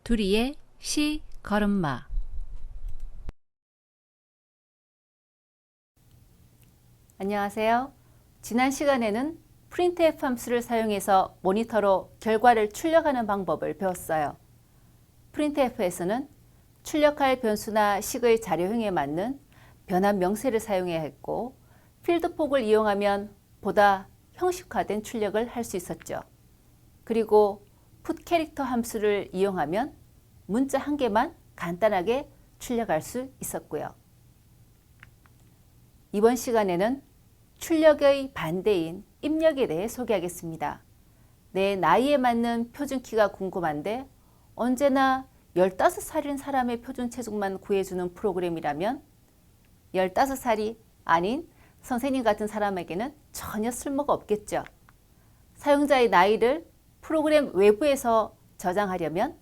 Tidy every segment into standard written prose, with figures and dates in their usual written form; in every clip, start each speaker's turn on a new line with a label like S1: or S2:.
S1: 두리의 시 걸음마. 안녕하세요. 지난 시간에는 printf 함수를 사용해서 모니터로 결과를 출력하는 방법을 배웠어요. printf에서는 출력할 변수나 식의 자료형에 맞는 변환 명세를 사용해야 했고, 필드 폭을 이용하면 보다 형식화된 출력을 할 수 있었죠. 그리고 put 캐릭터 함수를 이용하면 문자 한 개만 간단하게 출력할 수 있었고요. 이번 시간에는 출력의 반대인 입력에 대해 소개하겠습니다. 내 나이에 맞는 표준키가 궁금한데 언제나 15살인 사람의 표준 체중만 구해주는 프로그램이라면 15살이 아닌 선생님 같은 사람에게는 전혀 쓸모가 없겠죠. 사용자의 나이를 프로그램 외부에서 저장하려면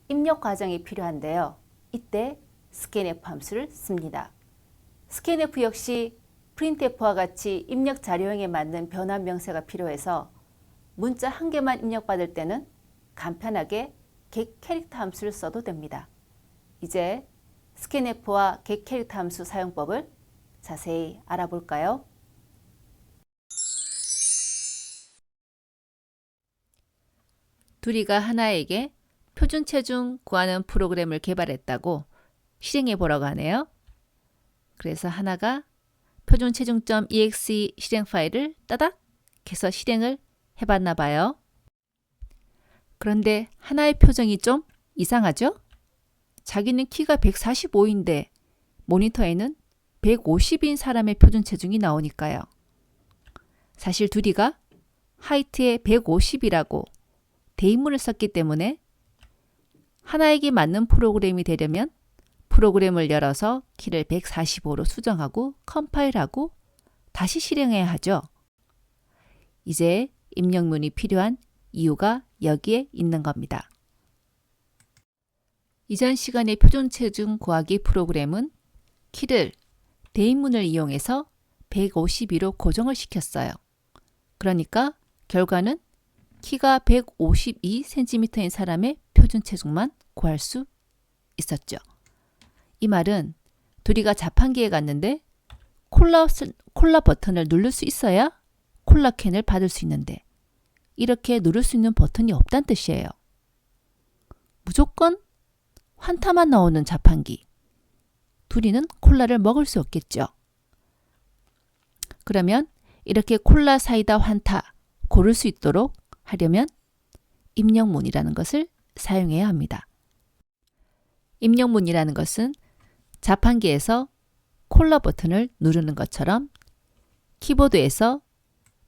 S1: 입력 과정이 필요한데요. 이때 scanf 함수를 씁니다. scanf 역시 printf와 같이 입력 자료형에 맞는 변환 명세가 필요해서 문자 한 개만 입력받을 때는 간편하게 get 캐릭터 함수를 써도 됩니다. 이제 scanf와 get 캐릭터 함수 사용법을 자세히 알아볼까요? 두리가 하나에게 표준 체중 구하는 프로그램을 개발했다고 실행해 보라고 하네요. 그래서 하나가 표준 체중.exe 실행 파일을 따닥 해서 실행을 해봤나 봐요. 그런데 하나의 표정이 좀 이상하죠? 자기는 키가 145인데 모니터에는 150인 사람의 표준 체중이 나오니까요. 사실 두리가 하이트에 150이라고 대입문을 썼기 때문에 하나에게 맞는 프로그램이 되려면 프로그램을 열어서 키를 145로 수정하고 컴파일하고 다시 실행해야 하죠. 이제 입력문이 필요한 이유가 여기에 있는 겁니다. 이전 시간의 표준 체중 구하기 프로그램은 키를 대입문을 이용해서 152로 고정을 시켰어요. 그러니까 결과는 키가 152cm인 사람의 표준 체중만 구할 수 있었죠. 이 말은 두리가 자판기에 갔는데 콜라 버튼을 누를 수 있어야 콜라 캔을 받을 수 있는데 이렇게 누를 수 있는 버튼이 없다는 뜻이에요. 무조건 환타만 나오는 자판기. 두리는 콜라를 먹을 수 없겠죠. 그러면 이렇게 콜라, 사이다, 환타 고를 수 있도록 하려면 입력문이라는 것을 사용해야 합니다. 입력문이라는 것은 자판기에서 콜라 버튼을 누르는 것처럼 키보드에서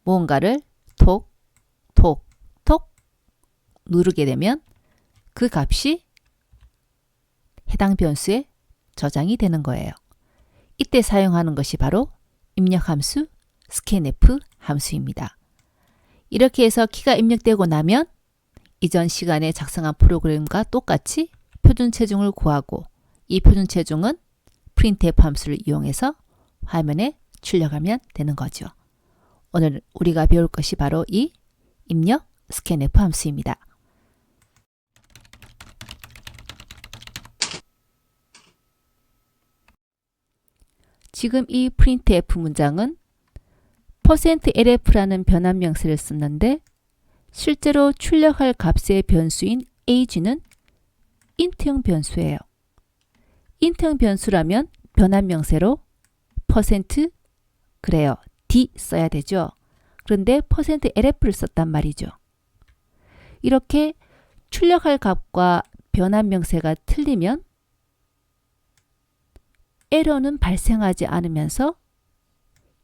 S1: 무언가를 톡, 톡, 톡 누르게 되면 그 값이 해당 변수에 저장이 되는 거예요. 이때 사용하는 것이 바로 입력 함수 scanf 함수입니다. 이렇게 해서 키가 입력되고 나면 이전 시간에 작성한 프로그램과 똑같이 표준 체중을 구하고 이 표준 체중은 printf 함수를 이용해서 화면에 출력하면 되는 거죠. 오늘 우리가 배울 것이 바로 이 입력 scanf 함수입니다. 지금 이 printf 문장은 %lf라는 변환 명세를 썼는데 실제로 출력할 값의 변수인 age는 int형 변수예요. int형 변수라면 변환 명세로 그래요. d 써야 되죠. 그런데 %lf를 썼단 말이죠. 이렇게 출력할 값과 변환 명세가 틀리면 에러는 발생하지 않으면서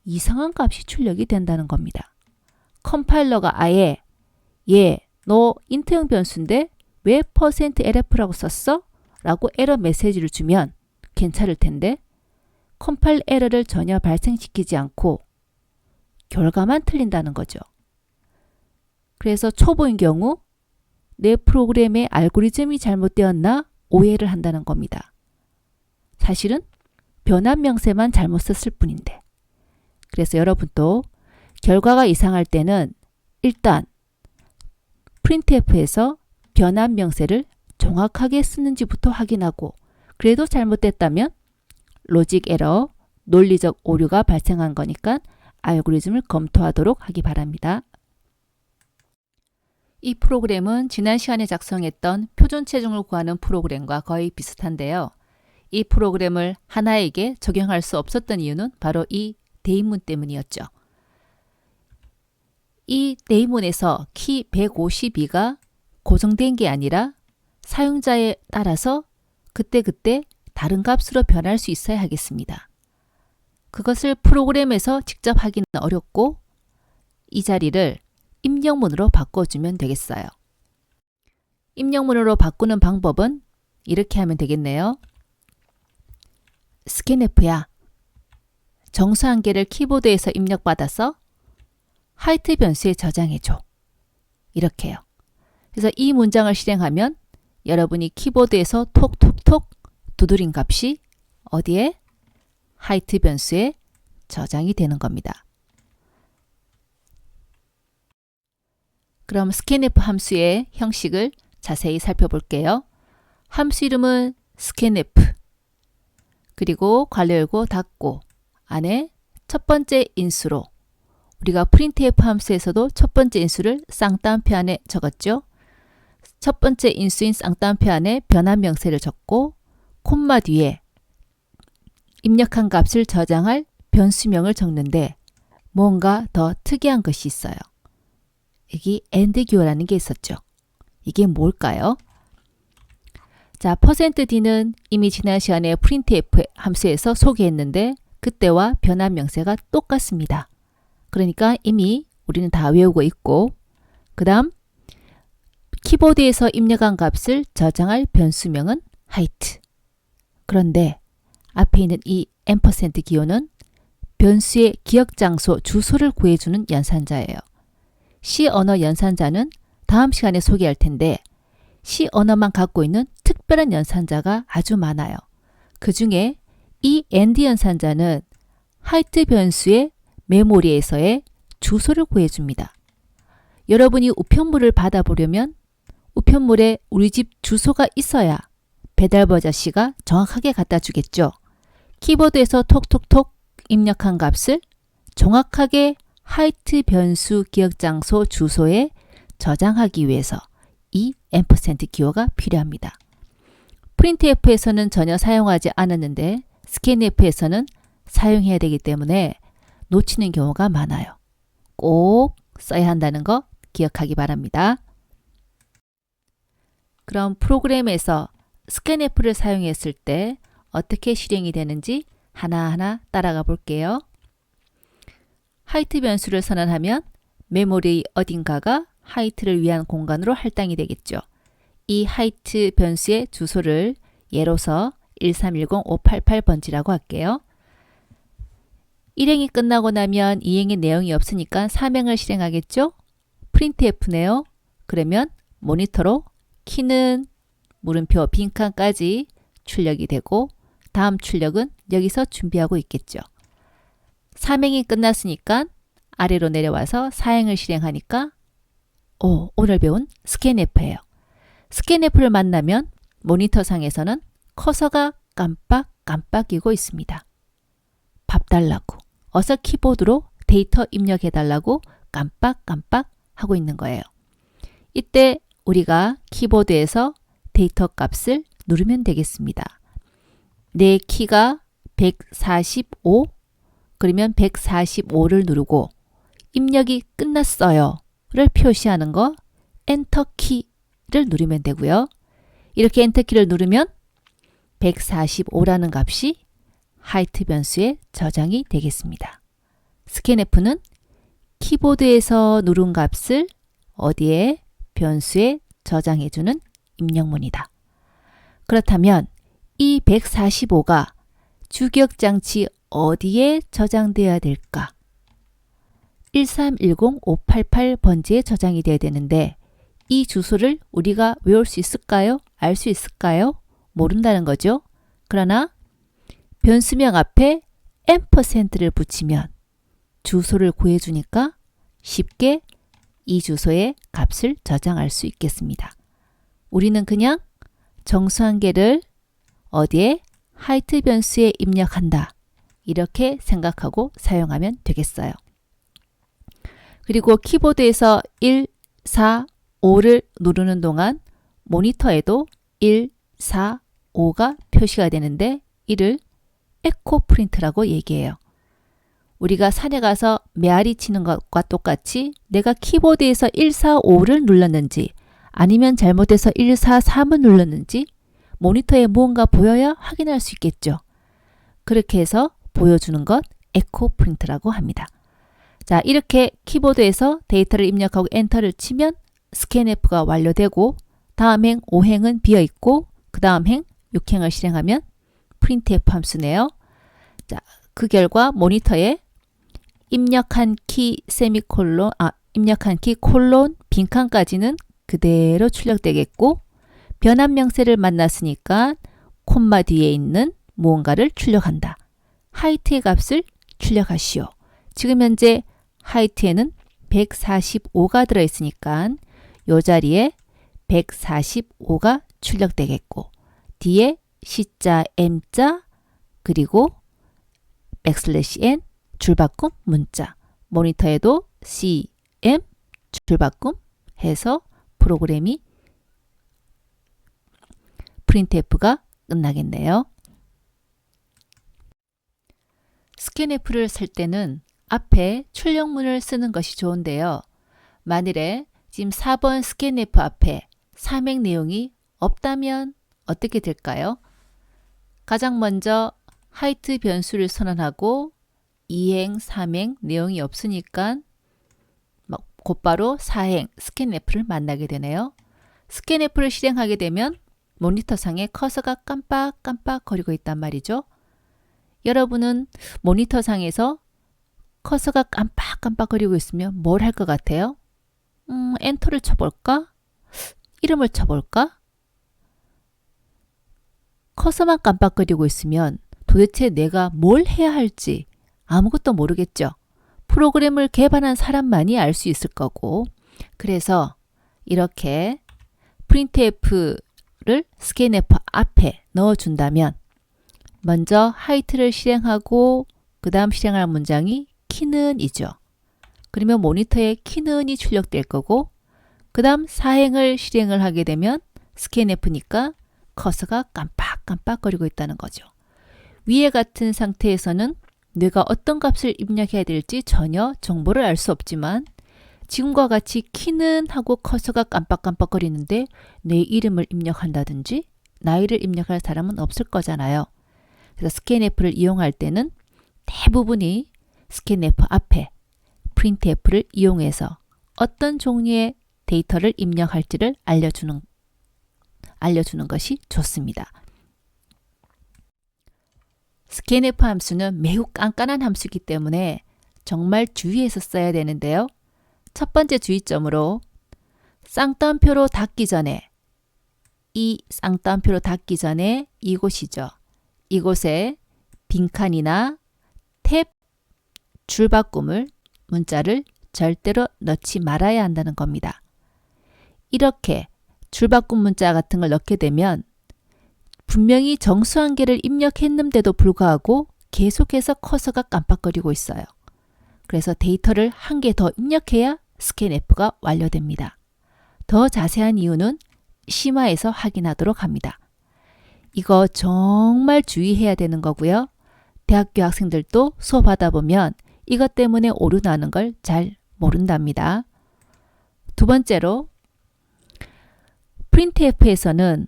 S1: 이상한 값이 출력이 된다는 겁니다. 컴파일러가 아예 너 int형 변수인데 왜 %lf라고 썼어? 라고 에러 메시지를 주면 괜찮을 텐데 컴파일 에러를 전혀 발생시키지 않고 결과만 틀린다는 거죠. 그래서 초보인 경우 내 프로그램의 알고리즘이 잘못되었나 오해를 한다는 겁니다. 사실은 변환 명세만 잘못 썼을 뿐인데. 그래서 여러분도 결과가 이상할 때는 일단 printf에서 변환 명세를 정확하게 쓰는지부터 확인하고 그래도 잘못됐다면 로직 에러, 논리적 오류가 발생한 거니까 알고리즘을 검토하도록 하기 바랍니다. 이 프로그램은 지난 시간에 작성했던 표준 체중을 구하는 프로그램과 거의 비슷한데요. 이 프로그램을 하나에게 적용할 수 없었던 이유는 바로 이 대입문 때문이었죠. 이 대입문에서 키 152가 고정된 게 아니라 사용자에 따라서 그때그때 다른 값으로 변할 수 있어야 하겠습니다. 그것을 프로그램에서 직접 하기는 어렵고 이 자리를 입력문으로 바꿔주면 되겠어요. 입력문으로 바꾸는 방법은 이렇게 하면 되겠네요. 스캔F야. 정수 한 개를 키보드에서 입력받아서 하이트 변수에 저장해줘. 이렇게요. 그래서 이 문장을 실행하면 여러분이 키보드에서 톡톡톡 두드린 값이 어디에? 하이트 변수에 저장이 되는 겁니다. 그럼 scanf 함수의 형식을 자세히 살펴볼게요. 함수 이름은 scanf, 그리고 괄호 열고 닫고 안에 첫 번째 인수로 우리가 printf 함수에서도 첫 번째 인수를 쌍따옴표 안에 적었죠. 첫 번째 인수인 쌍따옴표 안에 변환 명세를 적고 콤마 뒤에 입력한 값을 저장할 변수명을 적는데 뭔가 더 특이한 것이 있어요. 여기 AND 기호라는 게 있었죠. 이게 뭘까요? 자, %d는 이미 지난 시간에 printf 함수에서 소개했는데 그때와 변환 명세가 똑같습니다. 그러니까 이미 우리는 다 외우고 있고 그 다음 키보드에서 입력한 값을 저장할 변수명은 height. 그런데 앞에 있는 이 앰퍼센드 기호는 변수의 기억 장소 주소를 구해주는 연산자예요. C 언어 연산자는 다음 시간에 소개할 텐데 C 언어만 갖고 있는 특별한 연산자가 아주 많아요. 그 중에 이 AND 연산자는 height 변수의 메모리에서의 주소를 구해줍니다. 여러분이 우편물을 받아보려면 우편물에 우리 집 주소가 있어야 배달버자씨가 정확하게 갖다 주겠죠. 키보드에서 톡톡톡 입력한 값을 정확하게 height 변수 기억 장소 주소에 저장하기 위해서 이 앰퍼센드 기호가 필요합니다. printf에서는 전혀 사용하지 않았는데 scanf에서는 사용해야 되기 때문에 놓치는 경우가 많아요. 꼭 써야 한다는 거 기억하기 바랍니다. 그럼 프로그램에서 scanf를 사용했을 때 어떻게 실행이 되는지 하나하나 따라가 볼게요. height 변수를 선언하면 메모리 어딘가가 height를 위한 공간으로 할당이 되겠죠. 이 height 변수의 주소를 예로서 1310588번지라고 할게요. 1행이 끝나고 나면 2행의 내용이 없으니까 3행을 실행하겠죠? printf네요. 그러면 모니터로 키는 물음표 빈칸까지 출력이 되고 다음 출력은 여기서 준비하고 있겠죠. 3행이 끝났으니까 아래로 내려와서 4행을 실행하니까 오늘 배운 scanf예요. scanf를 만나면 모니터 상에서는 커서가 깜빡깜빡이고 있습니다. 밥 달라고, 어서 키보드로 데이터 입력해 달라고 깜빡깜빡 하고 있는 거예요. 이때 우리가 키보드에서 데이터 값을 누르면 되겠습니다. 내 키가 145, 그러면 145를 누르고 입력이 끝났어요 를 표시하는 거 엔터키를 누르면 되고요. 이렇게 엔터키를 누르면 145라는 값이 height 변수에 저장이 되겠습니다. scanf는 키보드에서 누른 값을 어디에? 변수에 저장해주는 입력문이다. 그렇다면 이 145가 주기억장치 어디에 저장되어야 될까? 1310588번지에 저장이 되어야 되는데 이 주소를 우리가 외울 수 있을까요? 알 수 있을까요? 모른다는 거죠. 그러나 변수명 앞에 앰퍼센드를 붙이면 주소를 구해주니까 쉽게 이 주소에 값을 저장할 수 있겠습니다. 우리는 그냥 정수한계를 어디에? 하이트 변수에 입력한다. 이렇게 생각하고 사용하면 되겠어요. 그리고 키보드에서 1, 4, 5를 누르는 동안 모니터에도 1, 4, 5가 표시가 되는데 이를 에코 프린트라고 얘기해요. 우리가 산에 가서 메아리 치는 것과 똑같이 내가 키보드에서 1, 4, 5를 눌렀는지 아니면 잘못해서 1, 4, 3을 눌렀는지 모니터에 무언가 보여야 확인할 수 있겠죠. 그렇게 해서 보여주는 것 에코 프린트라고 합니다. 자, 이렇게 키보드에서 데이터를 입력하고 엔터를 치면 스캔F가 완료되고 다음 행 5행은 비어있고 그 다음 행 6행을 실행하면 printf 함수네요. 자, 그 결과 모니터에 입력한 키 입력한 키 콜론 빈칸까지는 그대로 출력되겠고 변환 명세를 만났으니까 콤마 뒤에 있는 무언가를 출력한다. 하이트의 값을 출력하시오. 지금 현재 하이트에는 145가 들어있으니까 이 자리에 145가 출력되겠고 뒤에 C자, M자 그리고 \n 줄바꿈 문자 모니터에도 C, M 줄바꿈 해서 프로그램이 printf가 끝나겠네요. 스캔F를 쓸 때는 앞에 출력문을 쓰는 것이 좋은데요. 만일에 지금 4번 스캔F 앞에 삼행 내용이 없다면 어떻게 될까요? 가장 먼저 하이트 변수를 선언하고 2행, 3행 내용이 없으니까 곧바로 4행 스캔F를 만나게 되네요. 스캔F를 실행하게 되면 모니터상에 커서가 깜빡깜빡 거리고 있단 말이죠. 여러분은 모니터상에서 커서가 깜빡깜빡 거리고 있으면 뭘 할 것 같아요? 엔터를 쳐볼까? 이름을 쳐볼까? 커서만 깜빡거리고 있으면 도대체 내가 뭘 해야 할지 아무것도 모르겠죠. 프로그램을 개발한 사람만이 알 수 있을 거고 그래서 이렇게 printf를 scanf 앞에 넣어준다면 먼저 하이트를 실행하고 그 다음 실행할 문장이 키는 이죠. 그러면 모니터에 키는이 출력될 거고 그 다음 사행을 실행을 하게 되면 scanf니까 커서가 깜빡깜빡거리고 있다는 거죠. 위에 같은 상태에서는 내가 어떤 값을 입력해야 될지 전혀 정보를 알 수 없지만 지금과 같이 키는 하고 커서가 깜빡깜빡거리는데 내 이름을 입력한다든지 나이를 입력할 사람은 없을 거잖아요. 그래서 scanf를 이용할 때는 대부분이 scanf 앞에 printf를 이용해서 어떤 종류의 데이터를 입력할지를 알려주는 것이 좋습니다. scanf 함수는 매우 깐깐한 함수이기 때문에 정말 주의해서 써야 되는데요. 첫 번째 주의점으로 쌍따옴표로 닫기 전에 이 쌍따옴표로 닫기 전에 이곳이죠. 이곳에 빈칸이나 탭 줄바꿈을 문자를 절대로 넣지 말아야 한다는 겁니다. 이렇게 줄바꿈 문자 같은 걸 넣게 되면 분명히 정수한 개를 입력했는데도 불구하고 계속해서 커서가 깜빡거리고 있어요. 그래서 데이터를 한 개 더 입력해야 scanf가 완료됩니다. 더 자세한 이유는 심화에서 확인하도록 합니다. 이거 정말 주의해야 되는 거고요. 대학교 학생들도 수업하다 보면 이것 때문에 오류 나는 걸 잘 모른답니다. 두 번째로 printf에서는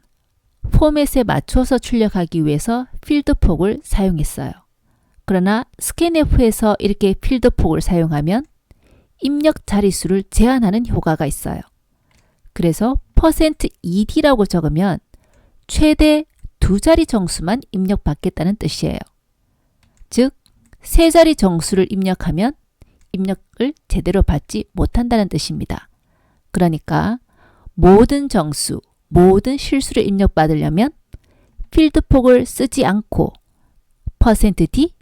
S1: 포맷에 맞춰서 출력하기 위해서 필드 폭을 사용했어요. 그러나 scanf에서 이렇게 필드 폭을 사용하면 입력 자릿수를 제한하는 효과가 있어요. 그래서 %ed라고 적으면 최대 2자리 정수만 입력받겠다는 뜻이에요. 즉, 3자리 정수를 입력하면 입력을 제대로 받지 못한다는 뜻입니다. 그러니까 모든 정수, 모든 실수를 입력받으려면 필드폭을 쓰지 않고 %d,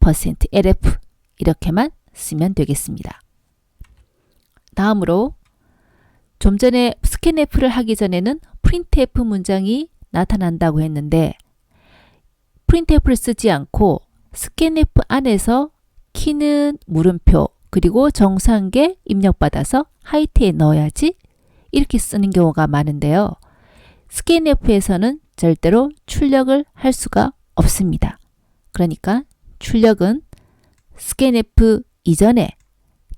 S1: %lf 이렇게만 쓰면 되겠습니다. 다음으로 좀 전에 scanf를 하기 전에는 printf 문장이 나타난다고 했는데 프린트F를 쓰지 않고 스캔F 안에서 키는 물음표 그리고 정수한계 입력받아서 하이트에 넣어야지 이렇게 쓰는 경우가 많은데요. 스캔F에서는 절대로 출력을 할 수가 없습니다. 그러니까 출력은 스캔F 이전에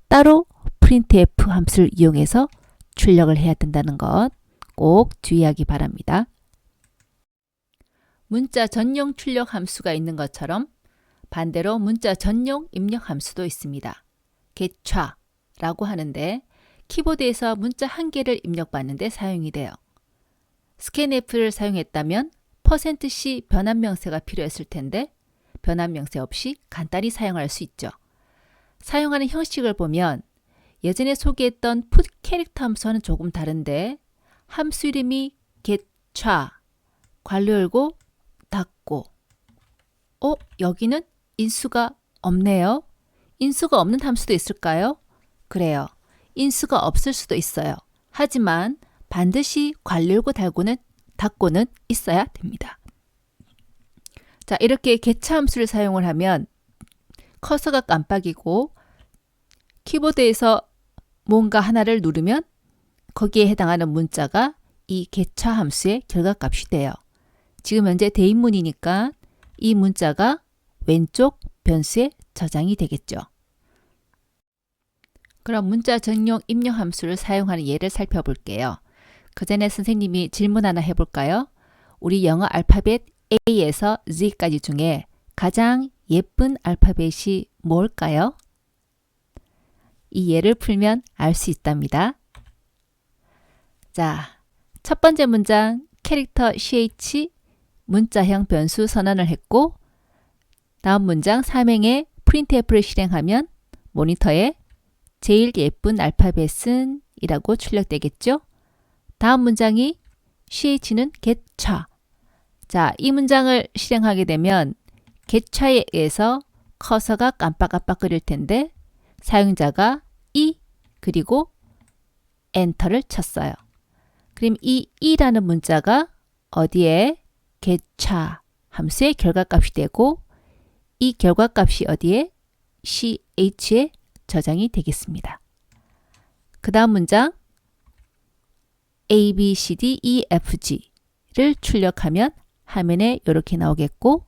S1: 따로 printf 함수를 이용해서 출력을 해야 된다는 것 꼭 주의하기 바랍니다. 문자 전용 출력 함수가 있는 것처럼 반대로 문자 전용 입력 함수도 있습니다. getCha라고 하는데 키보드에서 문자 한 개를 입력받는데 사용이 돼요. scanf를 사용했다면 %C 변환명세가 필요했을 텐데 변환명세 없이 간단히 사용할 수 있죠. 사용하는 형식을 보면 예전에 소개했던 put 캐릭터 함수와는 조금 다른데 함수 이름이 getCha 괄호 열고 닫고 여기는 인수가 없네요. 인수가 없는 함수도 있을까요? 그래요. 인수가 없을 수도 있어요. 하지만 반드시 괄호 열고 닫고는 있어야 됩니다. 자, 이렇게 getCha 함수를 사용을 하면 커서가 깜빡이고 키보드에서 뭔가 하나를 누르면 거기에 해당하는 문자가 이 getCha 함수의 결과값이 돼요. 지금 현재 대인문이니까 이 문자가 왼쪽 변수에 저장이 되겠죠. 그럼 문자 전용 입력 함수를 사용하는 예를 살펴볼게요. 그 전에 선생님이 질문 하나 해볼까요? 우리 영어 알파벳 A에서 Z까지 중에 가장 예쁜 알파벳이 뭘까요? 이 예를 풀면 알 수 있답니다. 자, 첫 번째 문장 캐릭터 ch 문자형 변수 선언을 했고 다음 문장 삼행에 printf를 실행하면 모니터에 제일 예쁜 알파벳은 이라고 출력되겠죠. 다음 문장이 ch는 getCha. 자, 이 문장을 실행하게 되면 getCha에 의해서 커서가 깜빡깜빡거릴 텐데 사용자가 그리고 엔터를 쳤어요. 그럼 이 라는 문자가 어디에 getCha 함수의 결과값이 되고 이 결과값이 어디에 ch에 저장이 되겠습니다. 그 다음 문장 a, b, c, d, e, f, g를 출력하면 화면에 이렇게 나오겠고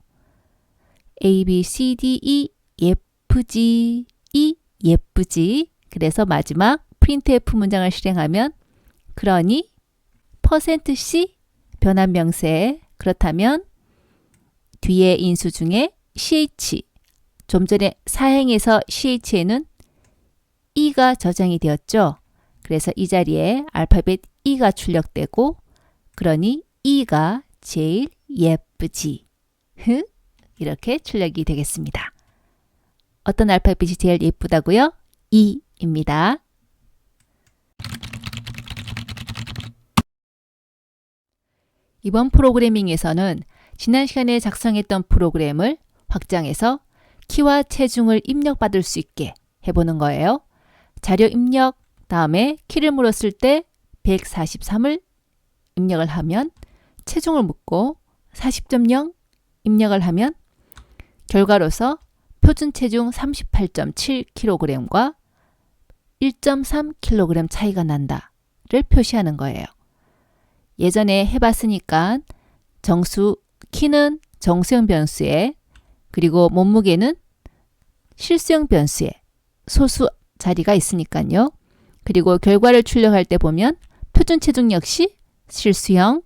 S1: a, b, c, d, e 예쁘지 예쁘지 그래서 마지막 printf 문장을 실행하면 그러니 %C 변환명세 그렇다면 뒤에 인수 중에 ch 좀 전에 사행에서 ch에는 e가 저장이 되었죠. 그래서 이 자리에 알파벳 e가 출력되고 그러니 e가 제일 예쁘지 이렇게 출력이 되겠습니다. 어떤 알파벳이 제일 예쁘다고요? E입니다. 이번 프로그래밍에서는 지난 시간에 작성했던 프로그램을 확장해서 키와 체중을 입력받을 수 있게 해보는 거예요. 자료 입력 다음에 키를 물었을 때 143을 입력을 하면 체중을 묻고 40.0 입력을 하면 결과로서 표준 체중 38.7kg과 1.3kg 차이가 난다를 표시하는 거예요. 예전에 해봤으니까 키는 정수형 변수에 그리고 몸무게는 실수형 변수에 소수 자리가 있으니까요. 그리고 결과를 출력할 때 보면 표준 체중 역시 실수형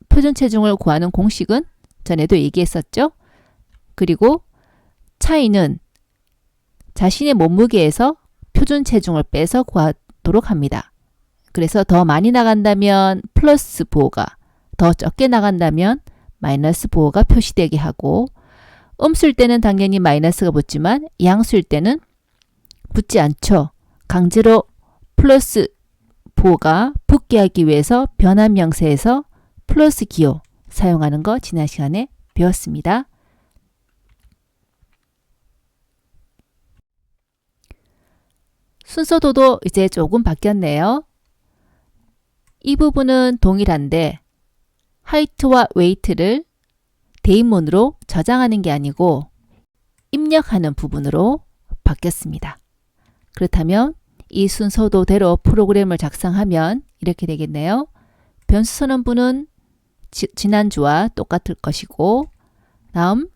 S1: 표준 체중을 구하는 공식은 전에도 얘기했었죠. 그리고 차이는 자신의 몸무게에서 표준 체중을 빼서 구하도록 합니다. 그래서 더 많이 나간다면 플러스 부호가, 더 적게 나간다면 마이너스 부호가 표시되게 하고 음수일 때는 당연히 마이너스가 붙지만 양수일 때는 붙지 않죠. 강제로 플러스 부호가 붙게 하기 위해서 변환명세에서 플러스 기호 사용하는 거 지난 시간에 배웠습니다. 순서도도 이제 조금 바뀌었네요. 이 부분은 동일한데 하이트와 웨이트를 대인문으로 저장하는 게 아니고 입력하는 부분으로 바뀌었습니다. 그렇다면 이 순서도대로 프로그램을 작성하면 이렇게 되겠네요. 변수 선언부는 지난주와 똑같을 것이고, 다음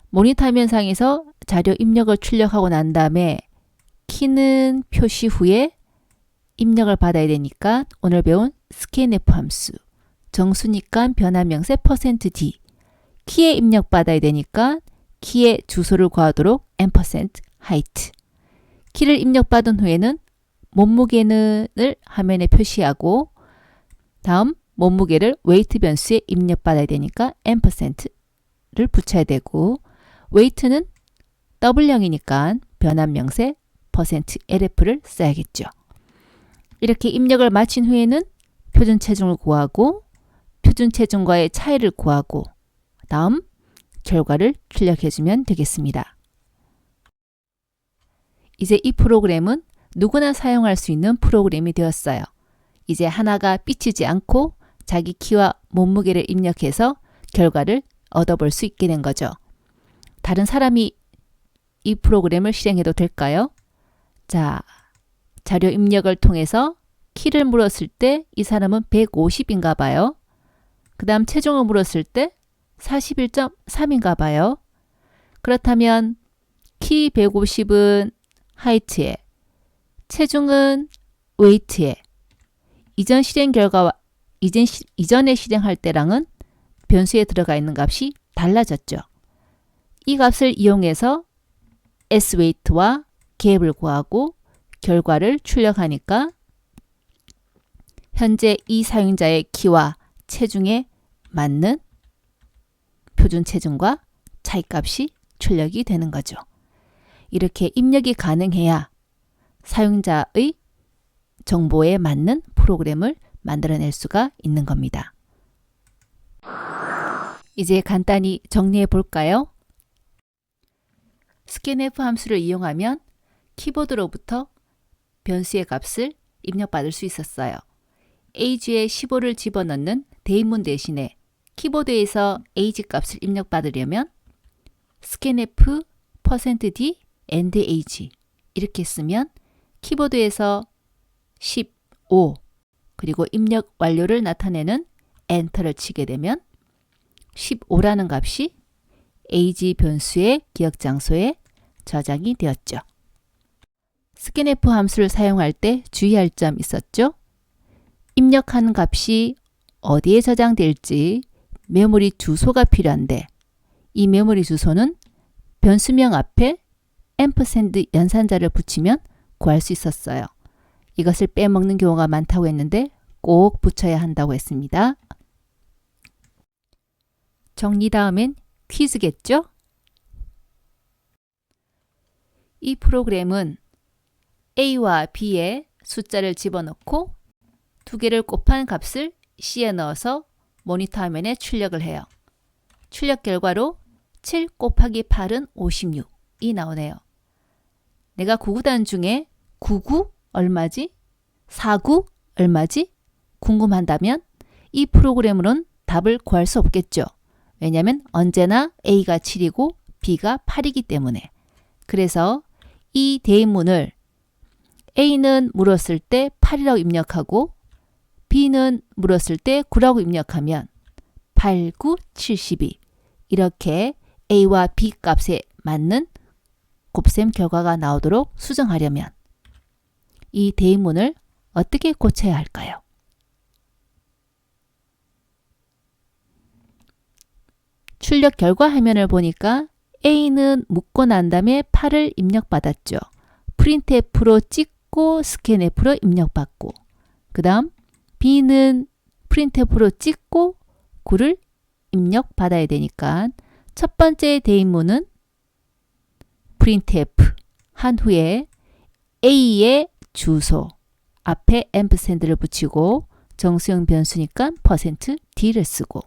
S1: 모니터 화면상에서 자료 입력을 출력하고 난 다음에 키는 표시 후에 입력을 받아야 되니까 오늘 배운 scanf 함수, 정수니까 변환명세 %d, 키에 입력 받아야 되니까 키의 주소를 구하도록 %height, 키를 입력받은 후에는 몸무게를 화면에 표시하고, 다음 몸무게를 weight 변수에 입력받아야 되니까 %를 붙여야 되고, weight는 W형이니까 변환명세 %lf를 써야겠죠. 이렇게 입력을 마친 후에는 표준 체중을 구하고 표준 체중과의 차이를 구하고 다음 결과를 출력해주면 되겠습니다. 이제 이 프로그램은 누구나 사용할 수 있는 프로그램이 되었어요. 이제 하나가 삐치지 않고 자기 키와 몸무게를 입력해서 결과를 얻어볼 수 있게 된 거죠. 다른 사람이 이 프로그램을 실행해도 될까요? 자, 자료 입력을 통해서 키를 물었을 때 이 사람은 150인가 봐요. 그 다음 체중을 물었을 때 41.3인가 봐요. 그렇다면 키 150은 하이트에, 체중은 웨이트에, 이전 실행 결과와 이전에 실행할 때랑은 변수에 들어가 있는 값이 달라졌죠. 이 값을 이용해서 Sweight와 갭을 구하고 결과를 출력하니까 현재 이 사용자의 키와 체중에 맞는 표준 체중과 차이값이 출력이 되는 거죠. 이렇게 입력이 가능해야 사용자의 정보에 맞는 프로그램을 만들어낼 수가 있는 겁니다. 이제 간단히 정리해 볼까요? scanf 함수를 이용하면 키보드로부터 변수의 값을 입력받을 수 있었어요. age에 15를 집어넣는 대인문 대신에 키보드에서 age 값을 입력받으려면 scanf %d and age 이렇게 쓰면 키보드에서 15 그리고 입력 완료를 나타내는 엔터를 치게 되면 15라는 값이 age 변수의 기억 장소에 저장이 되었죠. scanf 함수를 사용할 때 주의할 점 있었죠? 입력한 값이 어디에 저장될지 메모리 주소가 필요한데 이 메모리 주소는 변수명 앞에 앰퍼샌드 연산자를 붙이면 구할 수 있었어요. 이것을 빼먹는 경우가 많다고 했는데 꼭 붙여야 한다고 했습니다. 정리 다음엔 퀴즈겠죠? 이 프로그램은 A와 B에 숫자를 집어넣고 두 개를 곱한 값을 C에 넣어서 모니터 화면에 출력을 해요. 출력 결과로 7 곱하기 8은 56이 나오네요. 내가 구구단 중에 99 얼마지? 49 얼마지? 궁금한다면 이 프로그램으로는 답을 구할 수 없겠죠. 왜냐하면 언제나 A가 7이고 B가 8이기 때문에. 그래서 이 대인문을 A는 물었을 때 8이라고 입력하고 B는 물었을 때 9라고 입력하면 8, 9, 72 이렇게 A와 B 값에 맞는 곱셈 결과가 나오도록 수정하려면 이 대인문을 어떻게 고쳐야 할까요? 출력 결과 화면을 보니까 A는 묻고 난 다음에 8을 입력받았죠. printf로 찍고 scanf로 입력받고 그 다음 B는 printf로 찍고 9를 입력받아야 되니까 첫 번째 대인문은 printf 한 후에 A의 주소 앞에 앰프샌드를 붙이고 정수형 변수니까 %d를 쓰고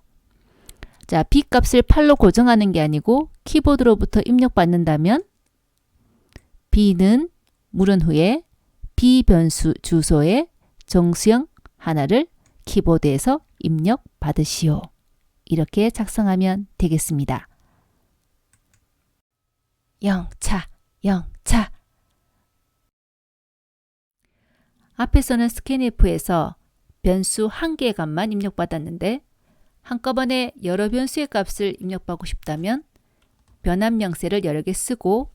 S1: 자, B 값을 8로 고정하는 게 아니고 키보드로부터 입력받는다면 B는 물은 후에 B 변수 주소에 정수형 하나를 키보드에서 입력 받으시오. 이렇게 작성하면 되겠습니다. 영차, 영차. 앞에서는 스캔F에서 변수 한 개의 값만 입력받았는데 한꺼번에 여러 변수의 값을 입력받고 싶다면 변환 명세를 여러 개 쓰고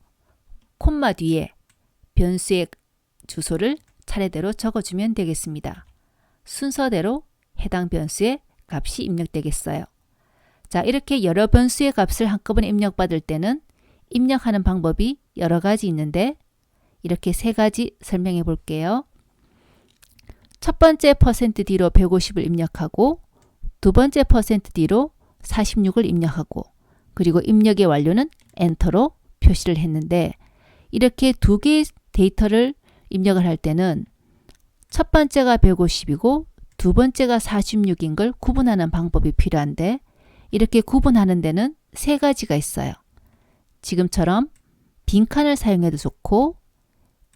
S1: 콤마 뒤에 변수의 주소를 차례대로 적어주면 되겠습니다. 순서대로 해당 변수의 값이 입력되겠어요. 자, 이렇게 여러 변수의 값을 한꺼번에 입력받을 때는 입력하는 방법이 여러 가지 있는데 이렇게 세 가지 설명해 볼게요. 첫 번째 %D로 150을 입력하고 두 번째 %D로 46을 입력하고 그리고 입력의 완료는 엔터로 표시를 했는데 이렇게 두 개의 데이터를 입력을 할 때는 첫 번째가 150이고 두 번째가 46인 걸 구분하는 방법이 필요한데 이렇게 구분하는 데는 세 가지가 있어요. 지금처럼 빈칸을 사용해도 좋고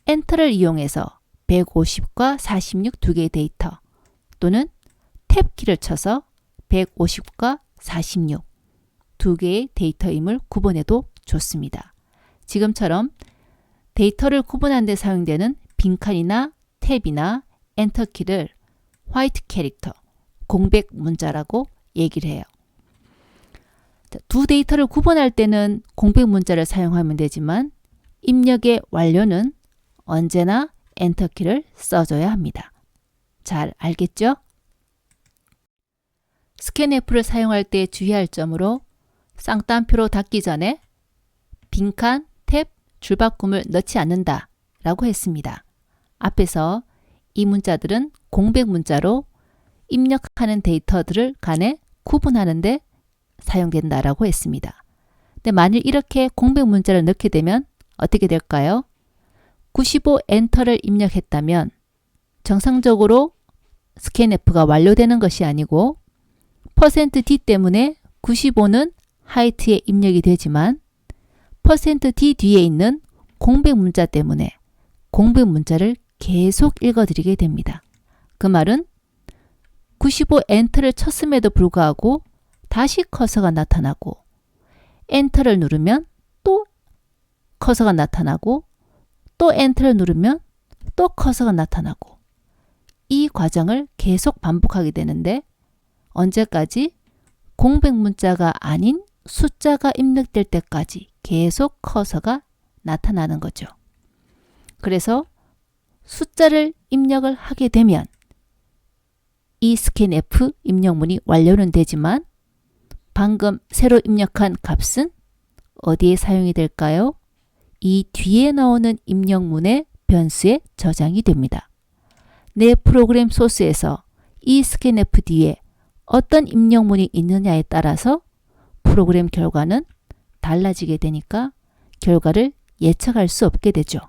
S1: 엔터를 이용해서 150과 46 두 개의 데이터 또는 탭키를 쳐서 150과 46 두 개의 데이터임을 구분해도 좋습니다. 지금처럼 데이터를 구분하는 데 사용되는 빈칸이나 탭이나 엔터키를 화이트 캐릭터, 공백 문자라고 얘기를 해요. 두 데이터를 구분할 때는 공백 문자를 사용하면 되지만 입력의 완료는 언제나 엔터키를 써줘야 합니다. 잘 알겠죠? 스캔F를 사용할 때 주의할 점으로 쌍따옴표로 닫기 전에 빈칸, 탭, 줄바꿈을 넣지 않는다 라고 했습니다. 앞에서 이 문자들은 공백 문자로 입력하는 데이터들을 간에 구분하는 데 사용된다라고 했습니다. 근데 만일 이렇게 공백 문자를 넣게 되면 어떻게 될까요? 95 엔터를 입력했다면 정상적으로 스캔F가 완료되는 것이 아니고 %D 때문에 95는 하이트에 입력이 되지만 %D 뒤에 있는 공백 문자 때문에 공백 문자를 계속 읽어드리게 됩니다. 그 말은 95 엔터를 쳤음에도 불구하고 다시 커서가 나타나고 엔터를 누르면 또 커서가 나타나고 또 엔터를 누르면 또 커서가 나타나고 이 과정을 계속 반복하게 되는데 언제까지? 공백 문자가 아닌 숫자가 입력될 때까지 계속 커서가 나타나는 거죠. 그래서 숫자를 입력을 하게 되면 이 스캔F 입력문이 완료는 되지만 방금 새로 입력한 값은 어디에 사용이 될까요? 이 뒤에 나오는 입력문의 변수에 저장이 됩니다. 내 프로그램 소스에서 이 스캔F 뒤에 어떤 입력문이 있느냐에 따라서 프로그램 결과는 달라지게 되니까 결과를 예측할 수 없게 되죠.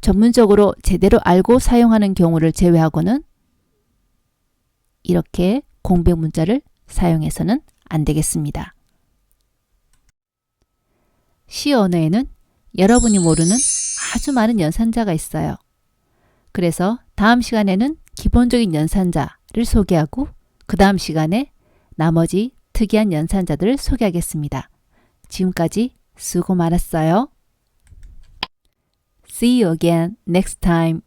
S1: 전문적으로 제대로 알고 사용하는 경우를 제외하고는 이렇게 공백 문자를 사용해서는 안 되겠습니다. C 언어에는 여러분이 모르는 아주 많은 연산자가 있어요. 그래서 다음 시간에는 기본적인 연산자를 소개하고 그 다음 시간에 나머지 특이한 연산자들을 소개하겠습니다. 지금까지 수고 많았어요. See you again next time.